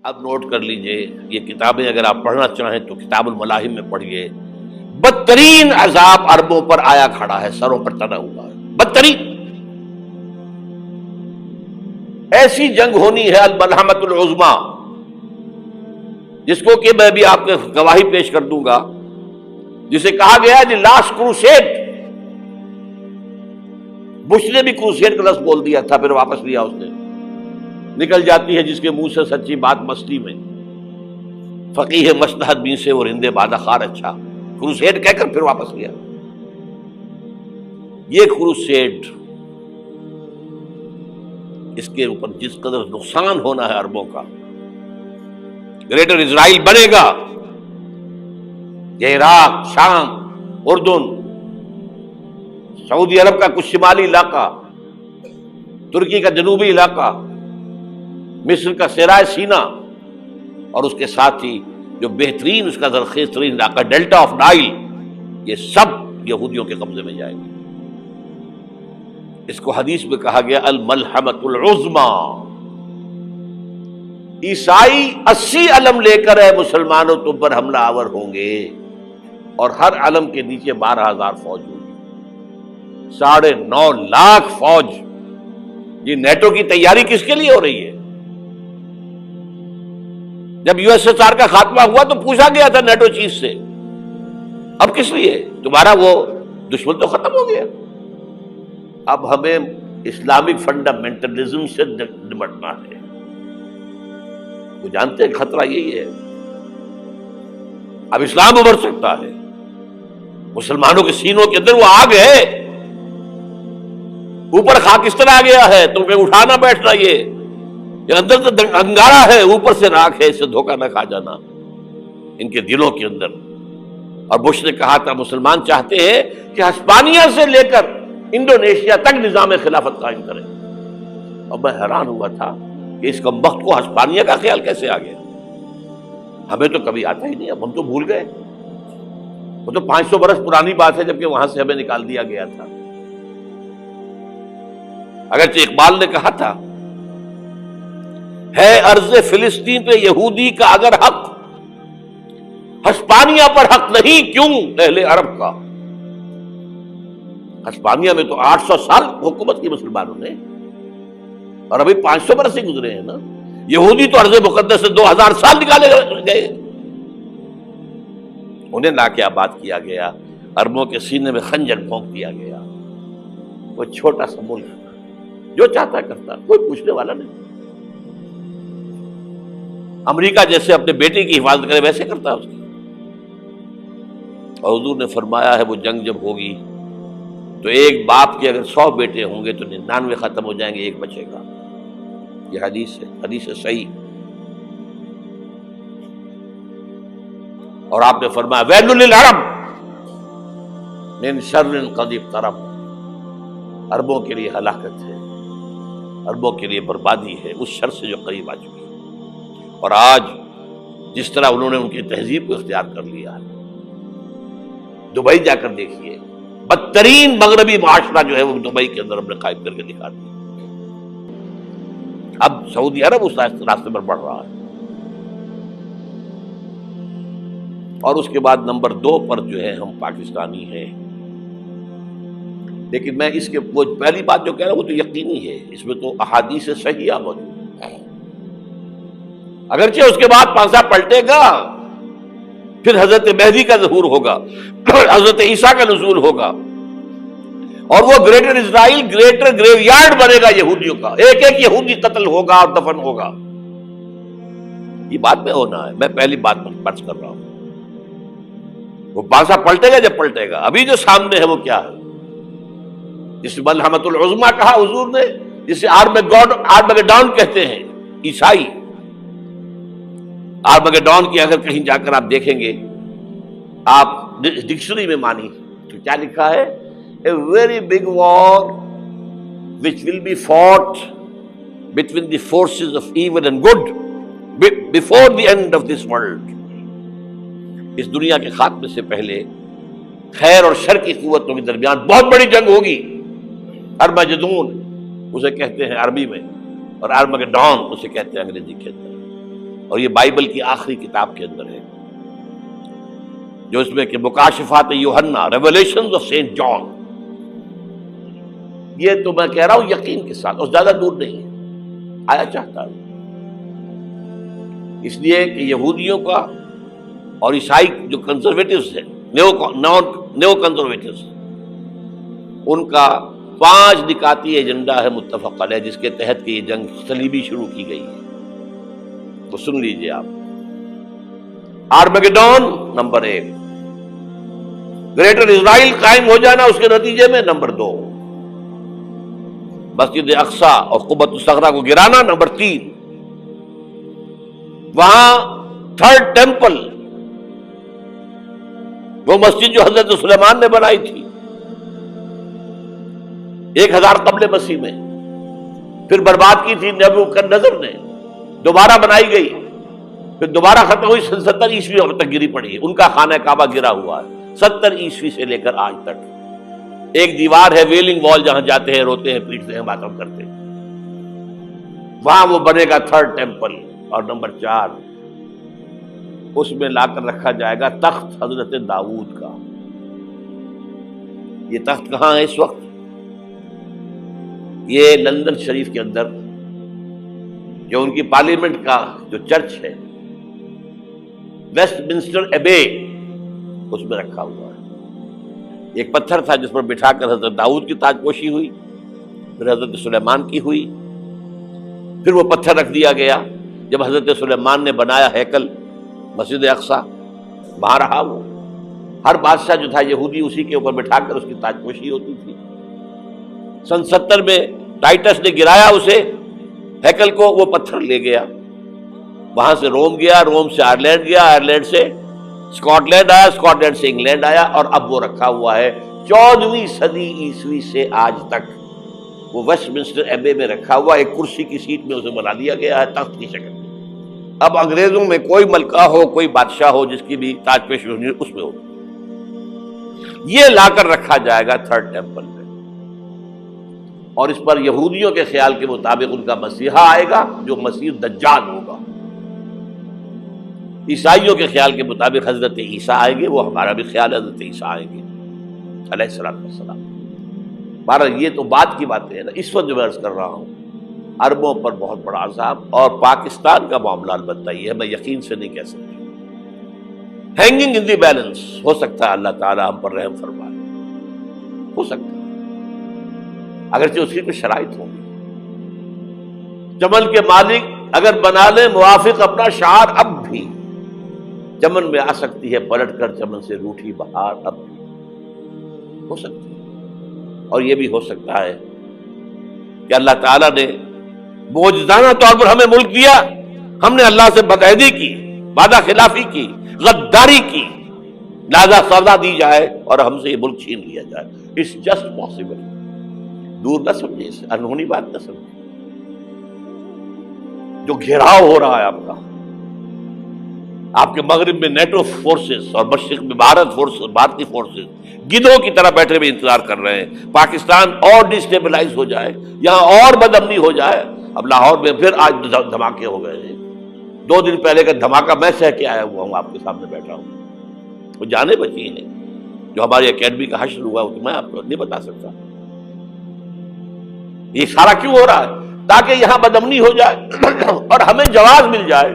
اب نوٹ کر لیجئے، یہ کتابیں اگر آپ پڑھنا چاہیں تو کتاب الملاحم میں پڑھیے۔ بدترین عذاب عربوں پر آیا کھڑا ہے، سروں پر تنا ہوا ہے، بدترین۔ ایسی جنگ ہونی ہے الملحمۃ العظمیٰ، جس کو کہ میں بھی آپ کو گواہی پیش کر دوں گا، جسے کہا گیا ہے دی لاسٹ کروسیڈ۔ بش نے بھی کروسیڈ کا لفظ بول دیا تھا، پھر واپس لیا اس نے۔ نکل جاتی ہے جس کے منہ سے سچی بات مستی میں، فقیہ مصلحت بین سے وہ رندے بادہ خار اچھا، کروسیڈ کہہ کر پھر واپس لیا۔ یہ کروسیڈ، اس کے اوپر جس قدر نقصان ہونا ہے عربوں کا، گریٹر اسرائیل بنے گا، یہ عراق، شام، اردن، سعودی عرب کا کچھ شمالی علاقہ، ترکی کا جنوبی علاقہ، مصر کا صحرائے سینا، اور اس کے ساتھ ہی جو بہترین اس کا زرخیز ترین علاقہ ڈیلٹا آف نائل، یہ سب یہودیوں کے قبضے میں جائیں گے۔ اس کو حدیث میں کہا گیا الملحمۃ العظمیٰ۔ عیسائی 80 علم لے کر ہے مسلمانوں تم پر حملہ آور ہوں گے، اور ہر علم کے نیچے 12,000 فوج ہوگی، 9.5 لاکھ فوج۔ یہ نیٹو کی تیاری کس کے لیے ہو رہی ہے؟ جب یو ایس ایس آر کا خاتمہ ہوا تو پوچھا گیا تھا نیٹو چیف سے، اب کس لیے؟ تمہارا وہ دشمن تو ختم ہو گیا، اب ہمیں اسلامک فنڈامنٹلزم سے نمٹنا ہے۔ وہ جانتے ہیں خطرہ یہی ہے، اب اسلام ابھر سکتا ہے، مسلمانوں کے سینوں کے اندر وہ آگ ہے، اوپر خاکستر آ گیا ہے، تمہیں اٹھانا بیٹھنا، یہ اندر تو انگارہ ہے، اوپر سے راکھ ہے، اس سے دھوکہ نہ کھا جانا ان کے دلوں کے اندر۔ اور بش نے کہا تھا مسلمان چاہتے ہیں کہ ہسپانیہ سے لے کر انڈونیشیا تک نظام خلافت قائم کریں، اور میں حیران ہوا تھا کہ اس کمبخت کو ہسپانیہ کا خیال کیسے آ گیا؟ ہمیں تو کبھی آتا ہی نہیں، اب ہم تو بھول گئے، وہ تو 500 برس پرانی بات ہے جبکہ وہاں سے ہمیں نکال دیا گیا تھا۔ اگرچہ اقبال نے کہا تھا ہے ارض فلسطین پہ یہودی کا اگر حق، ہسپانیہ پر حق نہیں کیوں اہل عرب کا؟ ہسپانیہ میں تو 800 سال حکومت کی مسلمانوں نے، اور ابھی 500 برس ہی گزرے ہیں نا۔ یہودی تو ارض مقدس سے 2000 سال نکالے گئے، انہیں لا کے آباد کیا گیا، عربوں کے سینے میں خنجر پھونک دیا گیا۔ وہ چھوٹا سا ملک جو چاہتا کرتا، کوئی پوچھنے والا نہیں۔ امریکہ جیسے اپنے بیٹے کی حفاظت کرے ویسے کرتا ہے اس کی۔ اور حضور نے فرمایا ہے وہ جنگ جب ہوگی تو ایک باپ کے اگر 100 بیٹے ہوں گے تو 99 ختم ہو جائیں گے، ایک بچے گا۔ یہ حدیث ہے، حدیث ہے صحیح۔ اور آپ نے فرمایا ویل للعرب من شر قد اقترب، عربوں کے لیے ہلاکت ہے، عربوں کے لیے بربادی ہے اس شر سے جو قریب آ چکی ہے۔ اور آج جس طرح انہوں نے ان کی تہذیب کو اختیار کر لیا ہے، دبئی جا کر دیکھیے، بدترین مغربی معاشرہ جو ہے وہ دبئی کے اندر ہم نے قائم کر کے دکھا دیا۔ اب سعودی عرب اس راستے پر بڑھ رہا ہے۔ اور اس کے بعد نمبر 2 پر جو ہے ہم پاکستانی ہیں، لیکن میں اس کے وہ پہلی بات جو کہہ رہا ہوں وہ تو یقینی ہے، اس میں تو احادیث صحیحہ موجود ہے۔ اگرچہ اس کے بعد پانسا پلٹے گا، پھر حضرت مہدی کا ظہور ہوگا، حضرت عیسیٰ کا نزول ہوگا، اور وہ گریٹر اسرائیل گریٹر گریو یارڈ بنے گا یہودیوں کا، ایک ایک یہودی قتل ہوگا اور دفن ہوگا۔ یہ بات میں ہونا ہے، میں پہلی بات پر کر رہا ہوں۔ وہ پانسا پلٹے گا جب پلٹے گا، ابھی جو سامنے ہے وہ کیا ہے؟ جس ملحمۃ العظمیٰ کہا حضور نے، جسے آرمگیڈون کہتے ہیں عیسائی۔ آرمگیڈون کی اگر کہیں جا کر آپ دیکھیں گے، آپ ڈکشنری میں مانی تو کیا لکھا ہے؟ A very big war which will be fought between the forces of evil and good before the end of this world۔ اس دنیا کے خاتمے سے پہلے خیر اور شر کی قوتوں کے درمیان بہت بڑی جنگ ہوگی۔ ارمجدون اسے کہتے ہیں عربی میں، اور آرمگیڈون اسے کہتے ہیں انگریزی کے اندر۔ اور یہ بائبل کی آخری کتاب کے اندر ہے، جو اس میں کہ مکاشفات یوحنا، ریویلیشنز آف سینٹ جان. یہ تو میں کہہ رہا ہوں یقین کے ساتھ، اور زیادہ دور نہیں ہے، آیا چاہتا ہے. اس لیے کہ یہودیوں کا اور عیسائی جو کنزرویٹوز ہیں، نیو کنزرویٹوز، ان کا 5 نکاتی ایجنڈا ہے متفق علیہ، جس کے تحت کہ یہ جنگ صلیبی شروع کی گئی ہے. تو سن لیجئے آپ. آرمیگیڈون نمبر 1، گریٹر اسرائیل قائم ہو جانا اس کے نتیجے میں نمبر 2، مسجد اقصی اور قبۃ الصخرہ کو گرانا نمبر 3، وہاں 3rd ٹیمپل، وہ مسجد جو حضرت سلیمان نے بنائی تھی 1000 قبل مسیح میں، پھر برباد کی تھی نبوکدنضر نے، دوبارہ بنائی گئی، پھر دوبارہ ختم ہوئی 70 عیسوی تک گری پڑی. ان کا خانہ کعبہ گرا ہوا ہے 70 عیسوی سے لے کر آج تک. ایک دیوار ہے ویلنگ وال، جہاں جاتے ہیں، روتے ہیں، پیٹتے ہیں، ماتم کرتے ہیں، وہاں وہ بنے گا 3rd ٹیمپل. اور نمبر 4، اس میں لا کر رکھا جائے گا تخت حضرت داؤد کا. یہ تخت کہاں ہے اس وقت؟ یہ لندن شریف کے اندر، جو ان کی پارلیمنٹ کا جو چرچ ہے، ویسٹ منسٹر ایبے، اس میں رکھا ہوا ہے. ایک پتھر تھا جس پر بٹھا کر حضرت داؤد کی تاج پوشی ہوئی، پھر حضرت سلیمان کی ہوئی، پھر وہ پتھر رکھ دیا گیا جب حضرت سلیمان نے بنایا ہیکل مسجد اقصی، وہاں رہا وہ. ہر بادشاہ جو تھا یہودی اسی کے اوپر بٹھا کر اس کی تاج پوشی ہوتی تھی. سن 70 میں ٹائٹس نے گرایا اسے، ہیکل کو، وہ پتھر لے گیا، وہاں سے روم گیا، روم سے آئرلینڈ گیا، آئرلینڈ سے اسکاٹ لینڈ آیا، اسکاٹ لینڈ سے انگلینڈ آیا، اور اب وہ رکھا ہوا ہے 14ویں صدی عیسوی سے آج تک. وہ ویسٹ منسٹر ایبے میں رکھا ہوا، ایک کرسی کی سیٹ میں اسے بنا دیا گیا ہے تخت کی شکل میں. اب انگریزوں میں کوئی ملکہ ہو، کوئی بادشاہ ہو، جس کی بھی تاج پوشی ہونی اس میں ہو، یہ لا کر رکھا جائے گا 3rd ٹیمپل میں. اور اس پر یہودیوں کے خیال کے مطابق ان کا مسیحا آئے گا جو مسیح دجال ہوگا. عیسائیوں کے خیال کے مطابق حضرت عیسیٰ آئیں گے، وہ ہمارا بھی خیال ہے حضرت عیسیٰ آئیں گے علیہ السلام. بہرحال یہ تو بعد کی باتیں ہیں نا. اس وقت جو میں عرض کر رہا ہوں، عربوں پر بہت بڑا عذاب، اور پاکستان کا معاملہ البتہ یہ ہے، میں یقین سے نہیں کہہ سکتا. ہینگنگ ان دی بیلنس، ہو سکتا ہے اللہ تعالیٰ ہم پر رحم فرمائے، ہو سکتا ہے، اگرچہ اس کی کچھ شرائط ہوگی. چمن کے مالک اگر بنا لیں موافق اپنا شعار، اب بھی چمن میں آ سکتی ہے پلٹ کر چمن سے روٹھی بہار، اب بھی ہو سکتی ہے. اور یہ بھی ہو سکتا ہے کہ اللہ تعالیٰ نے معجزانہ طور پر ہمیں ملک دیا، ہم نے اللہ سے بدعہدی کی، وعدہ خلافی کی، غداری کی، لہذا سزا دی جائے اور ہم سے یہ ملک چھین لیا جائے. It's just possible. دور نہ سمجھے، اسے انہونی بات نہ سمجھے. جو گھیراؤ ہو رہا ہے آپ کا، آپ کے مغرب میں نیٹو فورسز اور مشرق میں بھارتی فورسز گدھوں کی طرح بیٹھے ہوئے انتظار کر رہے ہیں پاکستان اور ڈسٹیبلائز ہو جائے، یہاں اور بدامنی ہو جائے. اب لاہور میں پھر آج دھماکے ہو گئے ہیں. 2 دن پہلے کا دھماکہ میں سہ کے آیا ہوا ہوں، آپ کے سامنے بیٹھا ہوں. وہ جانیں بچی ہیں جو ہماری اکیڈمی کا حشر ہوا، تو میں آپ کو نہیں بتا سکتا. یہ سارا کیوں ہو رہا ہے؟ تاکہ یہاں بدامنی ہو جائے اور ہمیں جواز مل جائے.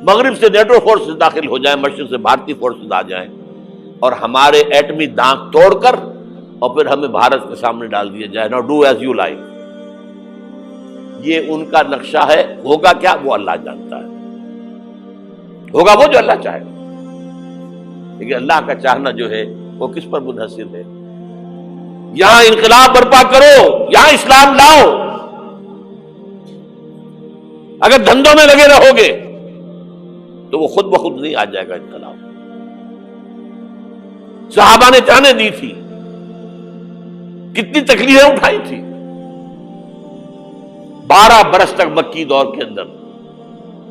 مغرب سے نیٹو فورسز داخل ہو جائیں، مشرق سے بھارتی فورسز آ جائیں، اور ہمارے ایٹمی دانت توڑ کر اور پھر ہمیں بھارت کے سامنے ڈال دیا جائے. نو ڈو ایز یو لائک. یہ ان کا نقشہ ہے. ہوگا کیا وہ اللہ جانتا ہے، ہوگا وہ جو اللہ چاہے. لیکن اللہ کا چاہنا جو ہے وہ کس پر منحصر ہے؟ یہاں انقلاب برپا کرو، یہاں اسلام لاؤ. اگر دھندوں میں لگے رہو گے تو وہ خود بخود نہیں آ جائے گا انقلاب. صحابہ نے جانیں دی تھی، کتنی تکلیفیں اٹھائی تھی. 12 برس تک مکی دور کے اندر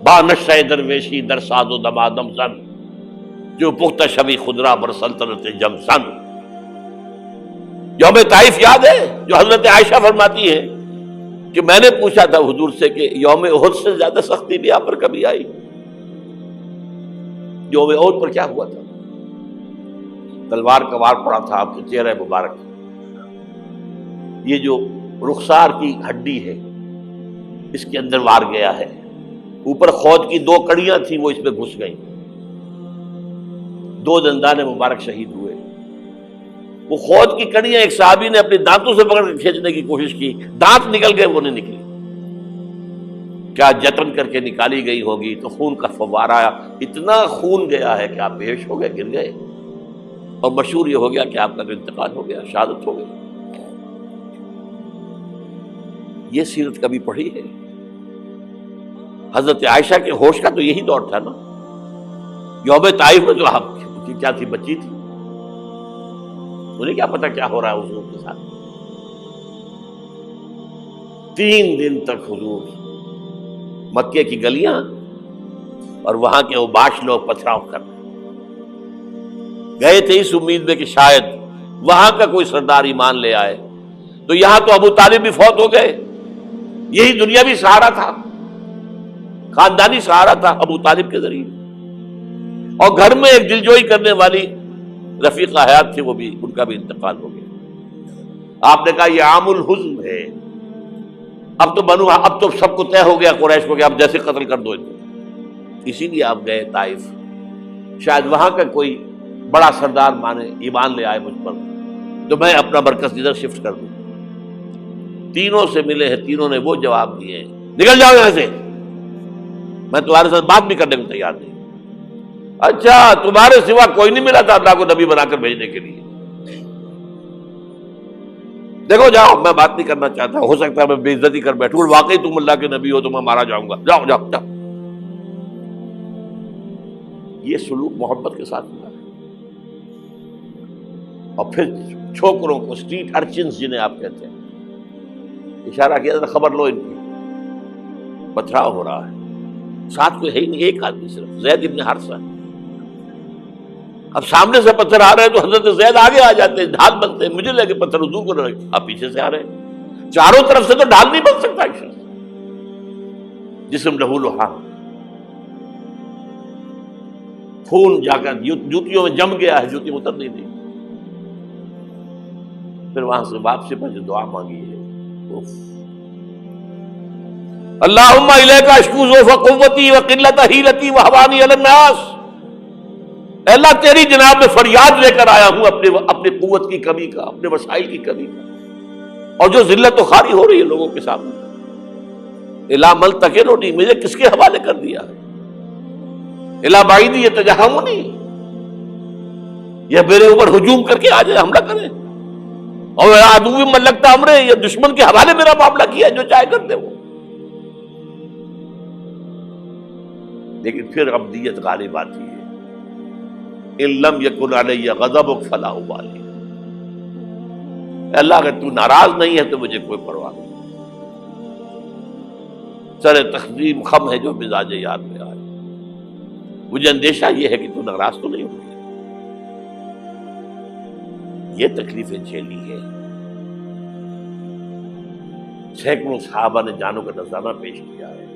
با نشہ درویشی در ساد و دمادم زن، جو پختہ شبی خدرا بر سلطنت جم سن. یوم طائف یاد ہے جو حضرت عائشہ فرماتی ہے کہ میں نے پوچھا تھا حضور سے کہ یوم احد سے زیادہ سختی بھی آپ پر کبھی آئی؟ یوم احد پر کیا ہوا تھا؟ تلوار کا وار پڑا تھا آپ کے چہرہ مبارک، یہ جو رخسار کی ہڈی ہے اس کے اندر وار گیا ہے، اوپر خود کی 2 کڑیاں تھیں وہ اس میں گھس گئیں، 2 دندان مبارک شہید ہوئے۔ وہ خود کی کڑیاں ایک صحابی نے اپنے دانتوں سے پکڑ کے کھینچنے کی کوشش کی، دانت نکل گئے، وہ نہیں نکلی، کیا جتن کر کے نکالی گئی ہوگی تو خون کا فوارہ آیا، اتنا خون گیا ہے کہ آپ بے ہوش ہو گئے، گر گئے، اور مشہور یہ ہو گیا کہ آپ کا تو انتقال ہو گیا، شہادت ہو گئی۔ یہ سیرت کبھی پڑھی ہے؟ حضرت عائشہ کے ہوش کا تو یہی دور تھا نا، یوم طائف میں تو آپ کی کیا تھی، بچی تھی، انہیں کیا پتا کیا ہو رہا ہے حضور کے ساتھ۔ 3 دن تک حضور مکے کی گلیاں اور وہاں کے اوباش لوگ پتھراؤ کر گئے تھے اس امید میں کہ شاید وہاں کا کوئی سردار ایمان لے آئے، تو یہاں تو ابو طالب بھی فوت ہو گئے، یہی دنیاوی سہارا تھا، خاندانی سہارا تھا ابو طالب کے ذریعے، اور گھر میں ایک دلجوئی کرنے والی رفیقہ حیات تھی، وہ بھی، ان کا بھی انتقال ہو گیا۔ آپ نے کہا یہ عام الحزن ہے، اب تو سب کو طے ہو گیا قریش کو کہ اب جیسے قتل کر دو، اسی لیے آپ گئے طائف، شاید وہاں کا کوئی بڑا سردار مانے ایمان لے آئے مجھ پر تو میں اپنا مرکز ادھر شفٹ کر دوں۔ تینوں سے ملے ہیں، تینوں نے وہ جواب دیے ہیں، نکل جاؤ یہاں سے، میں تمہارے ساتھ بات بھی کرنے کو تیار نہیں۔ اچھا، تمہارے سوا کوئی نہیں ملا تھا اللہ کو نبی بنا کر بھیجنے کے لیے؟ دیکھو جاؤ، میں بات نہیں کرنا چاہتا، ہو سکتا ہے میں بے عزتی کر بیٹھوں، اور واقعی تم اللہ کے نبی ہو تو میں مارا جاؤں گا، جاؤ جاؤ جاؤ۔ یہ سلوک محبت کے ساتھ ہوا ہے۔ اور پھر چھوکروں کو، اسٹریٹ ارچنز جنہیں آپ کہتے ہیں، اشارہ کیا تھا، خبر لو ان کی، پتھراؤ ہو رہا ہے، ساتھ کوئی ہے ہی نہیں، ایک آدمی صرف، زید ابن حارثہ۔ اب سامنے سے پتھر آ رہے ہیں تو حضرت زید آگے آ جاتے ہیں، ڈھال بنتے ہیں، مجھے لگے پتھر حضور کو لگے، آپ پیچھے سے آ رہے ہیں، چاروں طرف سے تو ڈھال نہیں بن سکتا ایک شخص، جسم لہو لہان، خون جا کر جوتیوں میں جم گیا ہے، جوتی اتر نہیں دی۔ پھر وہاں سے واپسی پر جو دعا مانگی ہے، اللہم الیک اشکو ضعف قوتی وقلت حیلتی وہوانی علی الناس، اے اللہ تیری جناب میں فریاد لے کر آیا ہوں اپنی قوت کی کمی کا، اپنے وسائل کی کمی کا، اور جو ذلت و خواری ہو رہی ہے لوگوں کے سامنے، الا ملتقننی، مجھے کس کے حوالے کر دیا ہے، الا بعیدی یتجہمنی، یہ میرے اوپر ہجوم کر کے آ جائے، حملہ کرے، اور عدو ملکتا امرے، یہ دشمن کے حوالے میرا معاملہ کیا، جو چاہے کر دے وہ۔ لیکن پھر عبدیت غالب آتی ہے، ان لم یکن علی غضبک فلا ابالی، اللہ اگر تو ناراض نہیں ہے تو مجھے کوئی پرواہ نہیں، سر تقدیم خم ہے جو مزاج یار میں آئے، مجھے اندیشہ یہ ہے کہ تو ناراض تو نہیں ہوگی۔ یہ تکلیفیں جھیلی ہے، سینکڑوں صحابہ نے جانوں کا نذرانہ پیش کیا ہے،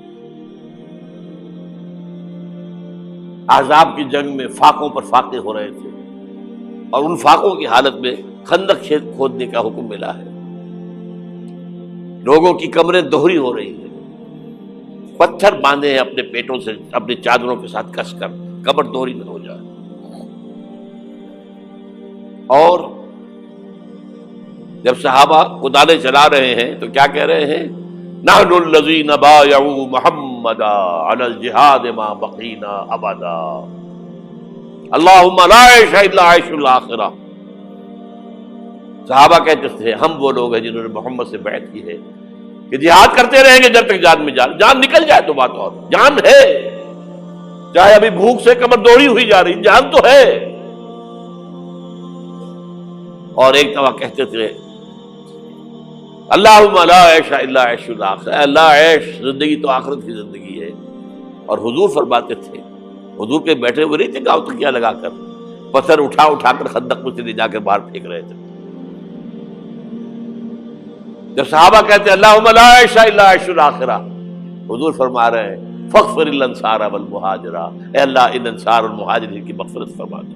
احزاب کی جنگ میں فاقوں پر فاقے ہو رہے تھے، اور ان فاقوں کی حالت میں خندق کھودنے کا حکم ملا ہے، لوگوں کی کمریں دوہری ہو رہی ہیں، پتھر باندھے ہیں اپنے پیٹوں سے، اپنی چادروں کے ساتھ کس کر کمر دوہری نہ ہو جائے، اور جب صحابہ کدالیں چلا رہے ہیں تو کیا کہہ رہے ہیں، نحن الذین بایعوا محمدا علی الجہاد ما بقینا ابدا، اللہم لا عیش الا عیش الاخرہ۔ صحابہ کہتے تھے ہم وہ لوگ ہیں جنہوں نے محمد سے بیعت کی ہے کہ جہاد کرتے رہیں گے جب تک جان میں جان نکل جائے تو بات اور، جان ہے، چاہے ابھی بھوک سے کمر دوڑی ہوئی جا رہی، جان تو ہے۔ اور ایک دفعہ کہتے تھے اللہم لا عیش الا عیش الاخرہ، اللہ عیش، زندگی تو آخرت کی زندگی ہے۔ اور حضور فرماتے تھے، حضور کے بیٹھے ہوئے نہیں تھے گاؤں تکیہ لگا کر، پتھر اٹھا کر خندق میں سے لے جا کر باہر پھینک رہے تھے، جب صحابہ کہتے ہیں اللہم لا عیش الا عیش الآخرہ، حضور فرما رہے ہیں فاغفر الانصار والمہاجرہ، اے اللہ ان انصار اور مہاجرین کی مغفرت فرما دو۔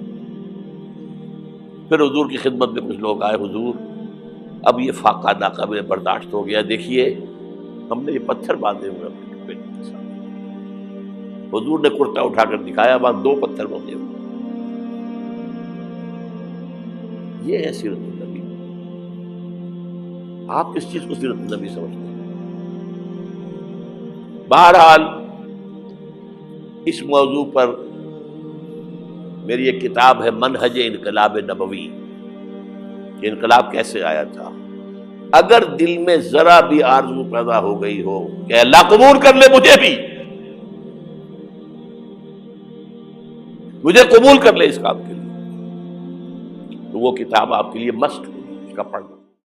پھر حضور کی خدمت میں کچھ لوگ آئے، حضور اب یہ فاقہ ناقابل برداشت ہو گیا، دیکھیے ہم نے یہ پتھر باندھے ہوئے اپنے پیٹ کے ساتھ۔ حضور نے کرتا اٹھا کر دکھایا، وہاں 2 پتھر بندھے ہوئے۔ یہ ہے سیرت النبی۔ آپ کس چیز کو سیرت النبی سمجھتے ہیں؟ بہرحال اس موضوع پر میری ایک کتاب ہے منہج انقلاب نبوی، کہ انقلاب کیسے آیا تھا۔ اگر دل میں ذرا بھی آرزو پیدا ہو گئی ہو کہ اللہ قبول کر لے مجھے بھی، مجھے قبول کر لے اس کام کے لیے، تو وہ کتاب آپ کے لیے مسٹ ہوگی، اس کا پڑھنا۔